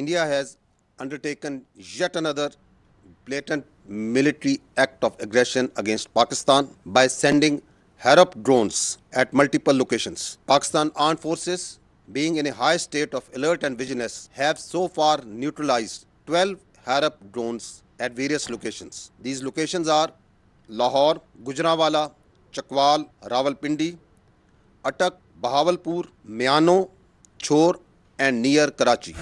India has undertaken yet another blatant military act of aggression against Pakistan by sending Harap drones at multiple locations. Pakistan Armed Forces, being in a high state of alert and vigilance, have so far neutralized 12 Harap drones at various locations. These locations are Lahore, Gujranwala, Chakwal, Rawalpindi, Attak, Bahawalpur, Miano, Chor and near Karachi.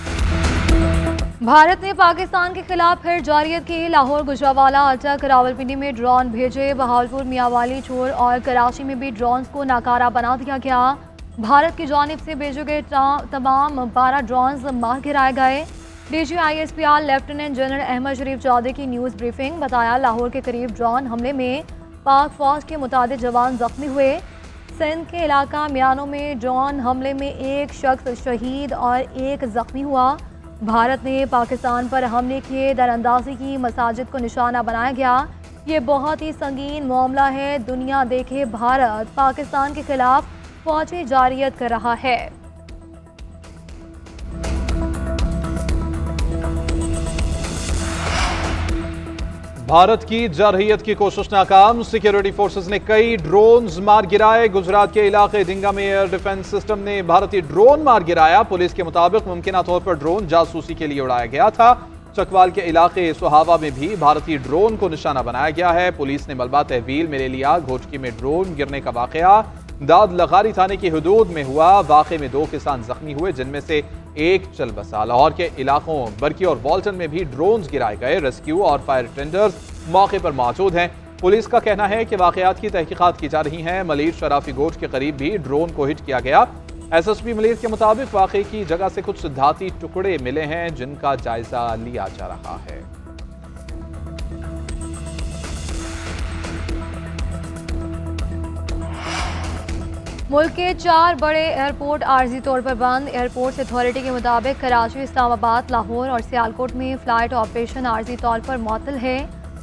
Bharat ने पाकिस्तान के खिलाफ फिर जारियत की। लाहौर, गुजरांवाला, अटक, रावलपिंडी में drone भेजे। बहावलपुर, मियांवाली, चोर और कराची में भी ड्रोन्स को नाकारा बना दिया गया। भारत की जानिब से भेजे गए तमाम 12 ड्रोन्स मार गिराए गए। DG ISPR lieutenant general Ahmed Sharif Chaudhry की न्यूज़ ब्रीफिंग। बताया, लाहौर के करीब ड्रोन हमले में पाक फौज के मुतादिद जवान जख्मी हुए। सिंध के इलाका मियानो में ड्रोन हमले में एक शख्स शहीद और एक जख्मी हुआ। भारत ने पाकिस्तान पर हमले किए दरअंदाजी की मसाजिद को निशाना बनाया गया। ये बहुत ही संगीन मामला है। दुनिया देखे, भारत पाकिस्तान के खिलाफ फौजी जारियत कर रहा है। भारत की जारहियत की कोशिश नाकाम। सिक्योरिटी फोर्सेस ने कई ड्रोन्स मार गिराए। गुजरात के इलाके दिंगा में एयर डिफेंस सिस्टम ने भारतीय ड्रोन मार गिराया। पुलिस के मुताबिक मुमकिन तौर पर ड्रोन जासूसी के लिए उड़ाया गया था। चकवाल के इलाके सुहावा में भी भारतीय ड्रोन को निशाना बनाया गया है। पुलिस ने मलबा तहवील में ले लिया। घोटकी में ड्रोन गिरने का वाकया दाद लगारी थाने की हदूद में हुआ। वाक़े में 2 किसान जख्मी हुए, जिनमें से एक चल बसा। लाहौर के इलाकों बरकी और वॉल्टन में भी ड्रोन्स गिराए गए। रेस्क्यू और फायर टेंडर्स मौके पर मौजूद हैं। पुलिस का कहना है कि वाकयात की तहकीकात की जा रही हैं। मलीर शराफी गोट के करीब भी ड्रोन को हिट किया गया। SSP मलीर के मुताबिक वाकई की जगह से कुछ धाती टुकड़े मिले हैं, जिनका जायजा लिया जा रहा है। मुल्क के 4 बड़े एयरपोर्ट आर्जी तौर पर बंद। एयरपोर्ट्स अथॉरिटी के मुताबिक कराची, इस्लामाबाद, लाहौर और सियालकोट में फ़्लाइट ऑपरेशन आर्जी तौर पर मअतल है।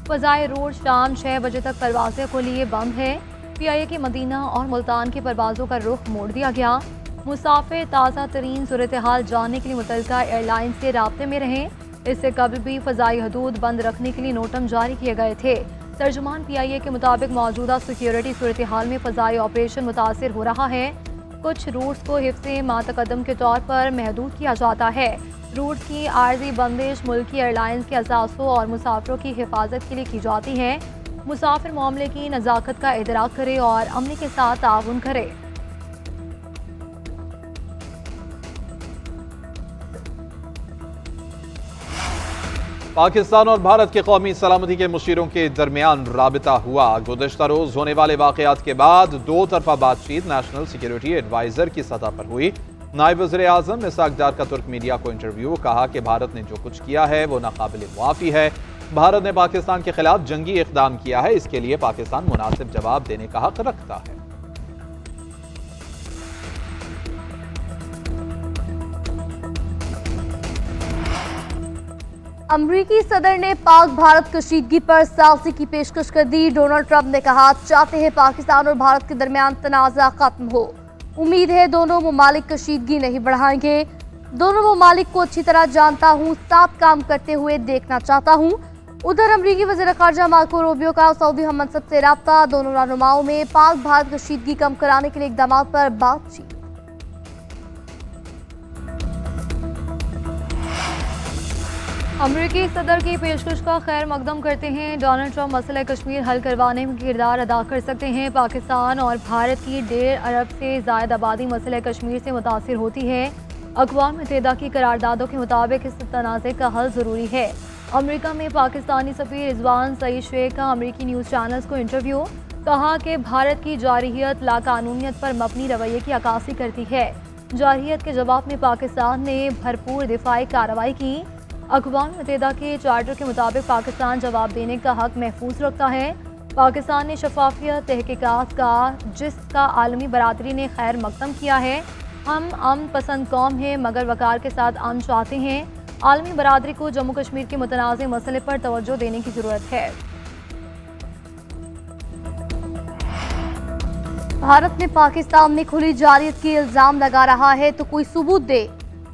फ़ज़ाई रोड शाम 6 बजे तक परवाज़ों के लिए बंद है। PIA की मदीना और मुल्तान की परवाज़ों का रुख मोड़ दिया गया। मुसाफिर ताज़ा तरीन सूरत हाल जानने के लिए मुतल्लिका एयरलाइन से राब्ते में रहें। इससे कबल भी फ़ज़ाई हदूद बंद रखने के लिए नोटम जारी किए गए थे। तर्जुमान PIA के मुताबिक मौजूदा सिक्योरिटी सूरत हाल में फ़ज़ाई ऑपरेशन मुतासिर हो रहा है। कुछ रूट्स को हिफ्ज़े मातकदम के तौर पर महदूद किया जाता है। रूट्स की आर्जी बंदिश मुल्की एयरलाइंस के असासों और मुसाफिरों की हिफाजत के लिए की जाती है। मुसाफिर मामले की नज़ाकत का इदराक करे और अमले के साथ ताउन करे। पाकिस्तान और भारत के कौमी सलामती के मुशीरों के दरमियान राबिता हुआ। गुज़श्ता रोज़ होने वाले वाक़यात के बाद 2 तरफ़ा बातचीत नेशनल सिक्योरिटी एडवाइज़र की सतह पर हुई। नायब वज़ीर आज़म इसाक डार का तुर्क मीडिया को इंटरव्यू। कहा कि भारत ने जो कुछ किया है वो नाकाबिल मुआफ़ी है। भारत ने पाकिस्तान के खिलाफ जंगी इक़दाम किया है, इसके लिए पाकिस्तान मुनासिब जवाब देने का हक़ रखता है। अमरीकी सदर ने पाक भारत कशीदगी पर सालसी की पेशकश कर दी। डोनाल्ड ट्रंप ने कहा, चाहते हैं पाकिस्तान और भारत के दरमियान तनाज़ा खत्म हो। उम्मीद है दोनों ममालिक कशीदगी नहीं बढ़ाएंगे। दोनों ममालिक को अच्छी तरह जानता हूँ, साथ काम करते हुए देखना चाहता हूँ। उधर अमरीकी वज़ीर ख़ारजा मार्को रूबियो का सऊदी हममंसब से राब्ता। दोनों रहनुमाओं में पाक भारत कशीदगी कम कराने के लिए इक़दाम पर बातचीत। अमरीकी सदर की पेशकश का खैर मकदम करते हैं। डोनाल्ड ट्रंप मसला कश्मीर हल करवाने में किरदार अदा कर सकते हैं। पाकिस्तान और भारत की 1.5 अरब से ज़ायद आबादी मसला कश्मीर से मुतासिर होती है। अक़वाम मुत्तहिदा की करारदादों के मुताबिक इस तनाज़े का हल ज़रूरी है। अमरीका में पाकिस्तानी सफ़ीर रिजवान सईद शेख का अमरीकी न्यूज़ चैनल्स को इंटरव्यू। कहा कि भारत की जारहियत लाकानूनियत पर मबनी रवैये की अक्कासी करती है। जारहियत के जवाब में पाकिस्तान ने भरपूर दिफाई कार्रवाई की। अक़वाम मुत्तहिदा के चार्टर के मुताबिक पाकिस्तान जवाब देने का हक महफूज रखता है। पाकिस्तान ने शफाफियत तहकीकात का जिसका आलमी बरादरी ने खैर मकदम किया है। हम अमन पसंद कौम हैं, मगर वकार के साथ अमन चाहते हैं। आलमी बरादरी को जम्मू कश्मीर के मुतनाज़ मसले पर तवज्जो देने की ज़रूरत है। भारत ने पाकिस्तान में खुली जारहियत की इल्ज़ाम लगा रहा है तो कोई सबूत दे,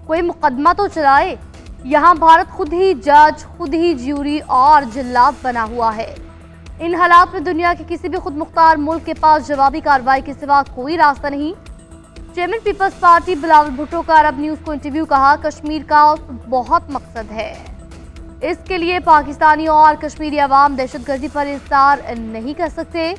कोई मुकदमा तो चलाए। यहाँ भारत खुद ही जज, खुद ही ज्यूरी और जिल्लात बना हुआ है। इन हालात में दुनिया के किसी भी खुद मुख्तार मुल्क के पास जवाबी कार्रवाई के सिवा कोई रास्ता नहीं। Chairman peoples party Bilawal Bhutto का अरब न्यूज को इंटरव्यू कहा, कश्मीर का बहुत मकसद है, इसके लिए पाकिस्तानी और कश्मीरी अवाम दहशतगर्दी पर इज़हार नहीं कर सकते।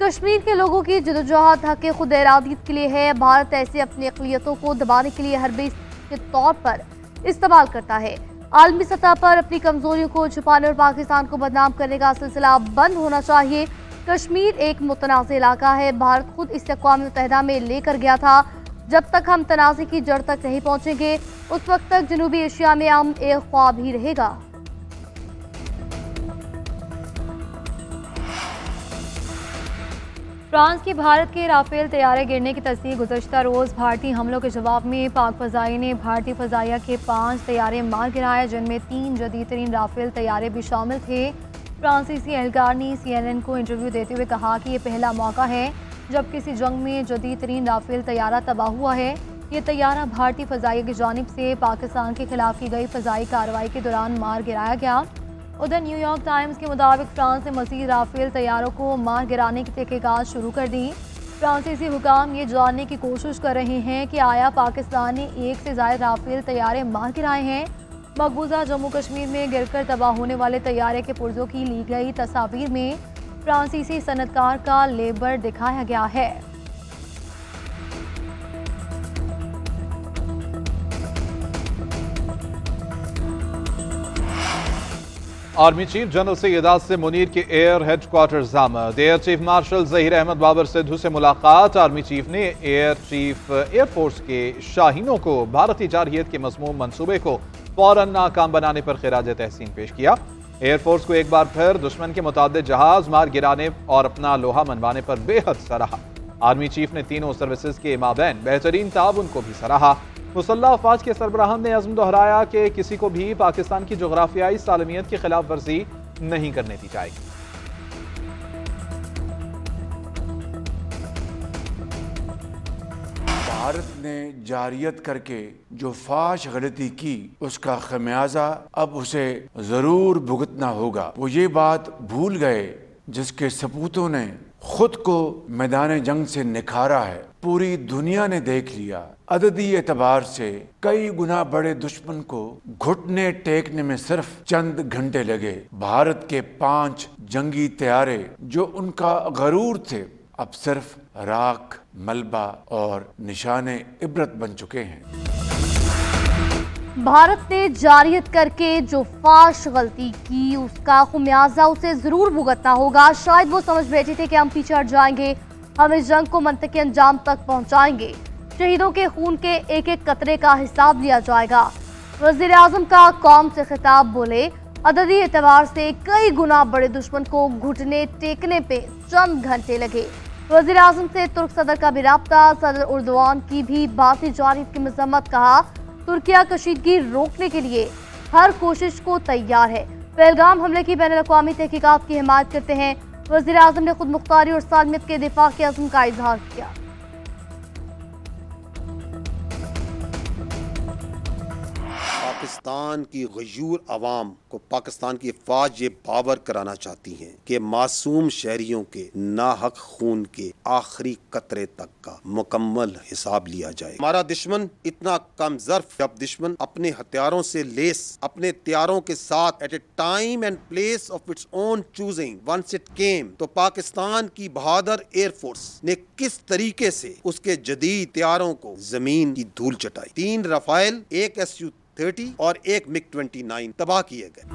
कश्मीर के लोगों की जदोजहद हक खुद इरादियत के लिए है। भारत ऐसे अपनी अक़लियतों को दबाने के लिए हरबे के तौर पर इस्तेमाल करता है। आलमी सतह पर अपनी कमजोरियों को छुपाने और पाकिस्तान को बदनाम करने का सिलसिला बंद होना चाहिए। कश्मीर एक मुतनाज़ इलाका है। भारत खुद इसे अक़वाम मुत्तहिदा में लेकर गया था। जब तक हम तनाज़े की जड़ तक नहीं पहुंचेंगे, उस वक्त तक जनूबी एशिया में अमन एक ख्वाब ही रहेगा। फ्रांस की भारत के राफेल तैयारे गिरने की तस्दीक। गुज़श्ता रोज़ भारतीय हमलों के जवाब में पाक फ़ज़ाई ने भारतीय फ़ज़ाइया के 5 तैयारे मार गिराए, जिनमें 3 जदीद तरीन राफेल तैयारे भी शामिल थे। फ्रांसीसी एहलकार ने CNN को इंटरव्यू देते हुए कहा कि ये पहला मौका है जब किसी जंग में जदीद तरीन राफेल तैयारा तबाह हुआ है। ये तैयारा भारतीय फ़ज़ाइया की जानिब से पाकिस्तान के खिलाफ की गई फ़ज़ाई कार्रवाई के दौरान मार गिराया गया। उधर न्यूयॉर्क टाइम्स के मुताबिक फ्रांस ने मज़ीद राफेल तैयारों को मार गिराने की तहक़ीक़ात शुरू कर दी। फ्रांसीसी हुकाम ये जानने की कोशिश कर रहे हैं कि आया पाकिस्तान ने 1 से ज़ायद राफेल तैयारे मार गिराए हैं। मकबूजा जम्मू कश्मीर में गिरकर तबाह होने वाले तैयारे के पुर्जों की ली गई तस्वीर में फ्रांसीसी सनतकार का लेबर दिखाया गया है। Army chief general Syed Asim Munir के एयर हेडक्वार्टर्स आमद। Air chief marshal Zaheer Ahmed Babar Sidhu से मुलाकात। आर्मी चीफ ने एयर चीफ एयरफोर्स के शाहीनों को भारतीय जारहियत के मज़मूम मंसूबे को फौरन नाकाम बनाने पर खिराज तहसीन पेश किया। एयरफोर्स को एक बार फिर दुश्मन के मुतादिद जहाज मार गिराने और अपना लोहा मनवाने पर बेहद सराहा। आर्मी चीफ ने तीनों सर्विसेज के माबैन बेहतरीन ताउन को भी सराहा। मुसल्लह अफवाज के सरबराहान ने अज़्म दोहराया कि किसी को भी पाकिस्तान की जोग्राफियाई सालमियत की खिलाफ वर्जी नहीं करने दी जाएगी। भारत ने जारियत करके जो फाश गलती की, उसका खमियाजा अब उसे जरूर भुगतना होगा। वो ये बात भूल गए जिसके सपूतों ने खुद को मैदान जंग से निखारा है। पूरी दुनिया ने देख लिया, अददी एतबार से कई गुना बड़े दुश्मन को घुटने टेकने में सिर्फ चंद घंटे लगे। भारत के 5 जंगी तैयारे जो उनका गरूर थे, अब सिर्फ राख, मलबा और निशाने इबरत बन चुके हैं। भारत ने जारियत करके जो फाश गलती की, उसका खुमियाजा उसे जरूर भुगतना होगा। शायद वो समझ बैठे थे कि हम पीछे हट जाएंगे, हम इस जंग को मंतकी अंजाम तक पहुंचाएंगे, शहीदों के खून के एक एक कतरे का हिसाब लिया जाएगा। वज़ीर आज़म का कौम से खिताब बोले, अददी एतबार से कई गुना बड़े दुश्मन को घुटने टेकने पे चंद घंटे लगे। वज़ीर आज़म से तुर्क सदर का भी राब्ता। सदर उर्दवान की भी भारतीय जारियत की मजम्मत। कहा, तुर्किया कशीदगी रोकने के लिए हर कोशिश को तैयार है। पहलगाम हमले की बैनुल-अक़वामी तहकीकात की हिमायत करते हैं। वज़ीर आज़म ने खुद मुख्तारी और सालमियत के दिफा के अज़्म का इजहार किया। पाकिस्तान की गयूर आवाम को पाकिस्तान की फौज ये बावर कराना चाहती है कि मासूम शहरियों के नाहक खून के आखिरी कतरे तक का मुकम्मल हिसाब लिया जाए। हमारा दुश्मन इतना कम ज़र्फ, जब दुश्मन अपने हथियारों से लेस अपने तैयारों के साथ at a time and place of its own choosing once it came, तो पाकिस्तान की बहादुर एयरफोर्स ने किस तरीके से उसके जदीद तैयारों को जमीन की धूल चटाई। 3 रफाइल, 1 Su-30 और 1 MiG-29 तबाह किए गए।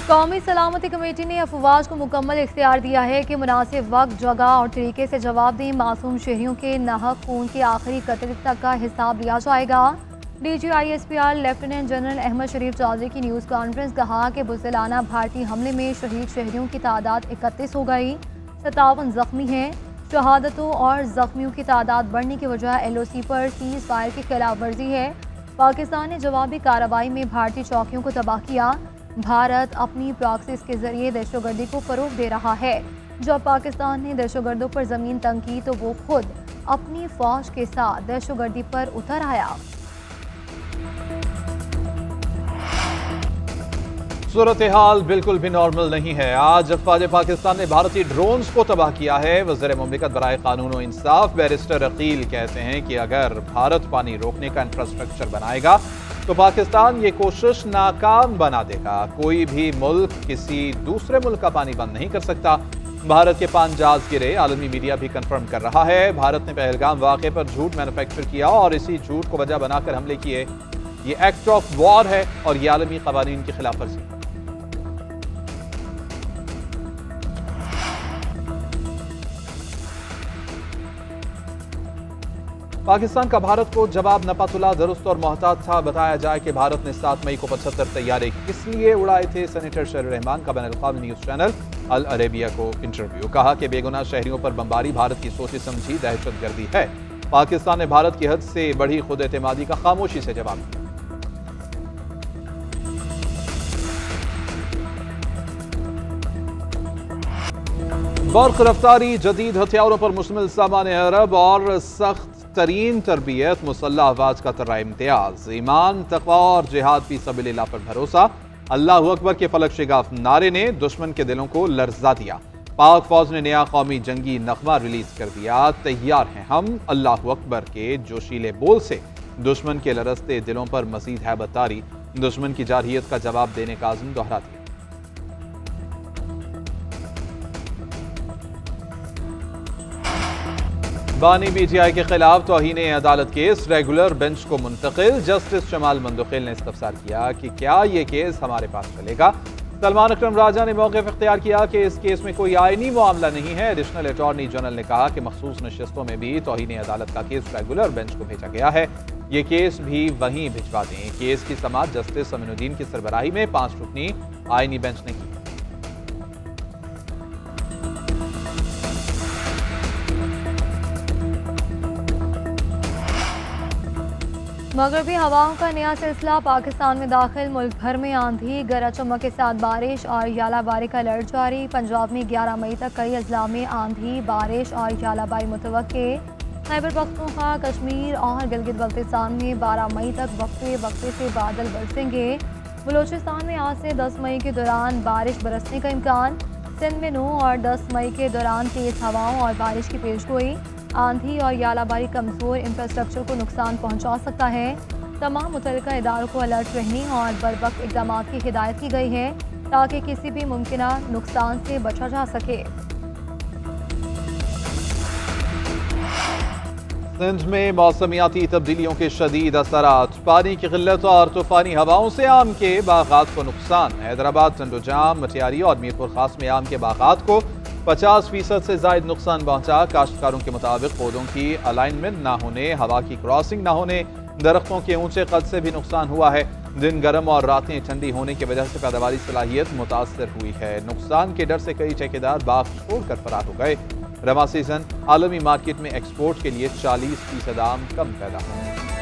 कौमी सलामती कमेटी ने अफवाज को मुकम्मल इख्तियार दिया है कि मुनासिब वक्त, जगह और तरीके से जवाब दें। मासूम शहरियों के नाहक खून के आखिरी कतरे तक का हिसाब लिया जाएगा। DGISPR lieutenant general Ahmed Sharif Chaudhry की न्यूज़ कॉन्फ्रेंस। कहा कि बुज़दिलाना भारतीय हमले में शहीद शहरियों की तादाद 31 हो गई, 57 जख्मी हैं। शहादतों और जख्मियों की तादाद बढ़ने की वजह LOC पर सीज़ फायर की खिलाफ वर्जी है। पाकिस्तान ने जवाबी कार्रवाई में भारतीय चौकियों को तबाह किया। भारत अपनी प्रॉक्सीज के जरिए दहशतगर्दी को फरोग दे रहा है। जब पाकिस्तान ने दहशतगर्दों पर जमीन तंग की तो वो खुद अपनी फौज के साथ दहशतगर्दी पर उतर आया। सूरत हाल बिल्कुल भी नॉर्मल नहीं है। आज अफवाज पाकिस्तान ने भारतीय ड्रोन्स को तबाह किया है। वज़ीर मुमलिकत बराए कानून और इंसाफ बैरिस्टर अकील कहते हैं कि अगर भारत पानी रोकने का इंफ्रास्ट्रक्चर बनाएगा तो पाकिस्तान ये कोशिश नाकाम बना देगा। कोई भी मुल्क किसी दूसरे मुल्क का पानी बंद नहीं कर सकता। भारत के 5 जहाज गिरे, आलमी मीडिया भी कंफर्म कर रहा है। भारत ने पहलगाम वाक़े पर झूठ मैन्युफैक्चर किया और इसी झूठ को वजह बनाकर हमले किए। ये एक्ट ऑफ वॉर है और ये आलमी क़वानीन की खिलाफ वर्जी। पाकिस्तान का भारत को जवाब नपातुला दुरुस्त और मोहतात था। बताया जाए कि भारत ने 7 मई को 75 तैयारे किस लिए उड़ाए थे। सेनेटर शहर रहमान का बैनुल-अक़वामी न्यूज़ चैनल अल अरेबिया को इंटरव्यू। कहा कि बेगुनाह शहरियों पर बमबारी भारत की सोची समझी दहशतगर्दी है। पाकिस्तान ने भारत की हद से बढ़ी खुद एतमादी का खामोशी से जवाब दिया। बर्क रफ्तारी, जदीद हथियारों पर मुश्तमिल सामान अरब और सख्त तरीन तरबियत, मुसल्लह अफवाज का तर्रा इम्तियाज, ईमान, तक़वा और जिहाद फी सबीलिल्लाह पर भरोसा। अल्लाह अकबर के फलक शिगाफ नारे ने दुश्मन के दिलों को लर्जा दिया। पाक फौज ने नया कौमी जंगी नगमा रिलीज कर दिया। तैयार हैं हम, अल्लाह अकबर के जोशीले बोल से दुश्मन के लरजते दिलों पर मजीद हैबत तारी, दुश्मन की जारहियत का जवाब देने का आज़म दोहरा दिया। बानी बीटीआई के खिलाफ तौहीन अदालत केस रेगुलर बेंच को मुंतकिल। जस्टिस जमाल मंदुखिल ने इस्तफसार किया कि क्या ये केस हमारे पास चलेगा। सलमान अकरम राजा ने मौक़िफ़ इख्तियार किया कि इस केस में कोई आईनी मामला नहीं है। एडिशनल अटॉर्नी जनरल ने कहा कि मखसूस नशिस्तों में भी तौहीन अदालत का केस रेगुलर बेंच को भेजा गया है। ये केस भी वहीं भिजवा दें। केस की समाअत जस्टिस अमीनुद्दीन की सरबराही में 5 रुकनी आईनी बेंच ने की। मगरबी हवाओं का नया सिलसिला पाकिस्तान में दाखिल। मुल्क भर में आंधी, गरज चमक के साथ बारिश और यालाबारी का अलर्ट जारी। पंजाब में 11 मई तक कई अजला में आंधी, बारिश और यालाबारी मुतवक्के। खैबर पख्तूनख्वा, कश्मीर और गिलगित बल्तिस्तान में 12 मई तक वक्फे वक्फे से बादल बरसेंगे। बलूचिस्तान में आज से 10 मई के दौरान बारिश बरसने का इम्कान। सिंध में 9 और 10 मई के दौरान तेज़ हवाओं और बारिश की पेशगोई। आंधी और यालाबारी कमज़ोर इंफ्रास्ट्रक्चर को नुकसान पहुंचा सकता है। तमाम मुतल्लिका इदारों को अलर्ट रहने और बरवक्त इक़दाम की हिदायत की गई है ताकि किसी भी मुमकिना नुकसान से बचा जा सके। सिंध में मौसमियाती तब्दीलियों के शदीद असरात, पानी की किल्लत और तूफ़ानी हवाओं से आम के बागात को नुकसान। हैदराबाद, चंडोजाम, मटियारी और मीरपुर खास में आम के बागात को 50% से ज़ायद नुकसान पहुंचा। काश्तकारों के मुताबिक पौधों की अलाइनमेंट ना होने, हवा की क्रॉसिंग ना होने, दरख्तों के ऊंचे कद से भी नुकसान हुआ है। दिन गर्म और रातें ठंडी होने की वजह से पैदावारी सलाहियत मुतासर हुई है। नुकसान के डर से कई ठेकेदार बाग छोड़कर फरार हो गए। रवा सीजन आलमी मार्केट में एक्सपोर्ट के लिए 40% आम कम पैदा हुआ।